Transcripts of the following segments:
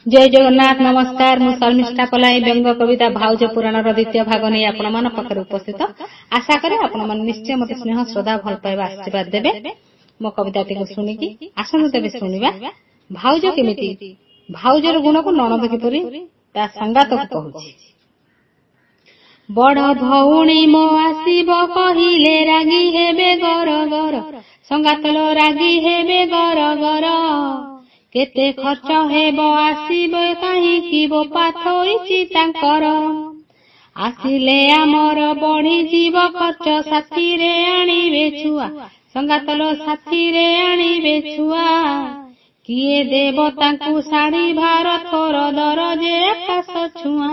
जय जगन्नाथ नमस्कार मु शर्मिष्ठा पलाई व्यंग कविता भाउज पुराण द्वितीय भाग नहीं आपण मान पाखरे उपस्थित आशा करे आपण मन निश्चय मते स्नेह श्रद्धा भल पाइबा आशीर्वाद देबे मो कविताटी को सुनिकी आसन देबे सुनिबा। भाउज केमिति भाउजर गुण को ननद किपरि ता संगात को कहूछि। बड़ भौणी मो आसीबो कहिले रागी हेबे गर गर संगातलो रागी हेबे गर गर केते खर्च हेबो आसीबो काहीकि बो पाथोइछि तांकर आसिले आमर बढ़ी जीव खर्च साथी रे आनिबे छुआ संगातलो साथी रे आनिबे छुआ किए देव तांकु साड़ी भार थोर दर जे आकाश छुआ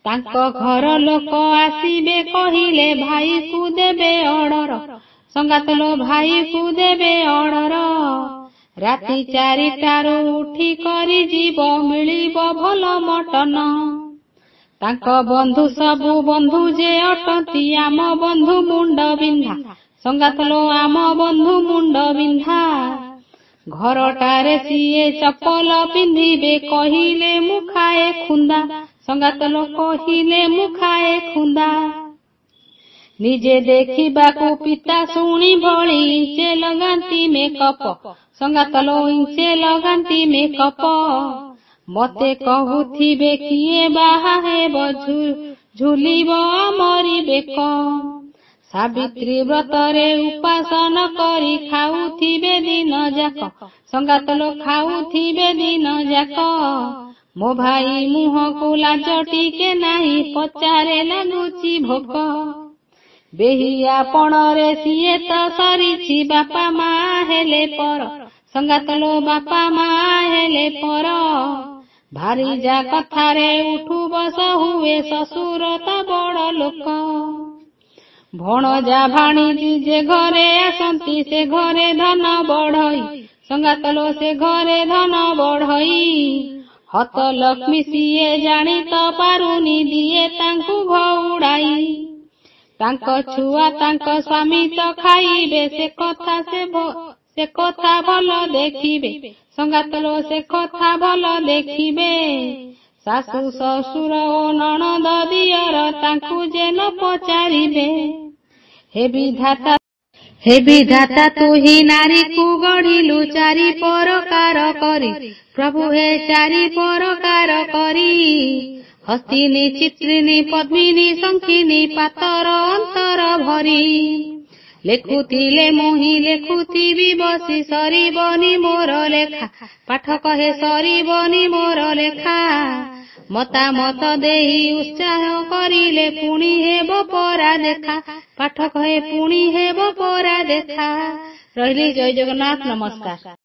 तांको घर लोक आसीबे कहिले भाई को देबे ऑर्डर संगातलो भाई को देबे ऑर्डर राति 4टारू उठी करी जीव मिलिब भल मटन तांको बंधु सबु बंधु जे अटंती आम बंधु मुंड बिंधा संगातलो आम बंधु मुंड बिंधा घरटारे सीए चपल पिंधिबे कहिले मुखाए खुंदा संगातलो कहिले मुखाए खुंदा निजे देखिबाकू पिता शुणी भली इंचे लगांती मेकअप संगातलो इंचे लगांती मेकअप मते कहूथिबे किए बाहा हेब झुलिब आमरी बेक सावित्री व्रतरे उपासन करी खाउथिबे दिन जाक संगातलो खाउथिबे दिन जाक मो भाई मुह को लाज टिके नाही पचारे लागुची भोक बेहिया पणरे सिए तो सरीछि बापा मा हेले पर संगातलो बापा मा हेले पर भारी जा कथारे उठु बस हुए ससुर ता बड़ लोक भणजा भाणीजी जे घरे आसंती से घरे धन बढ़ई संगातलो से घरे धन बढ़ई हत लक्ष्मी सिए जानी तो पारुनी दिए तांकु घउड़ाई तांको छुआ तांको स्वामी तो खाइबे से कथा भल देखिबे संगातलो से कथा भल देखिबे सासु ससुर ओ ननद दियर तांकु जे न पचारिबे हे विधाता तू ही नारी को गढ़िलु चारि परकार करी प्रभु हे चारि परकार करी हस्तिनी चित्रिनी पद्मिनी शंखिनी पातर अंतर भरी लेखुथिले मोहि लेखुथिबि बसी सरीबनी मोर लेखा पाठ कहे सरीबनी मोर लेखा मतामत देही उत्साह करिले पुणी हेब परा देखा पाठ कहे पुणी हेब परा देखा। रहिली जय जगन्नाथ नमस्कार।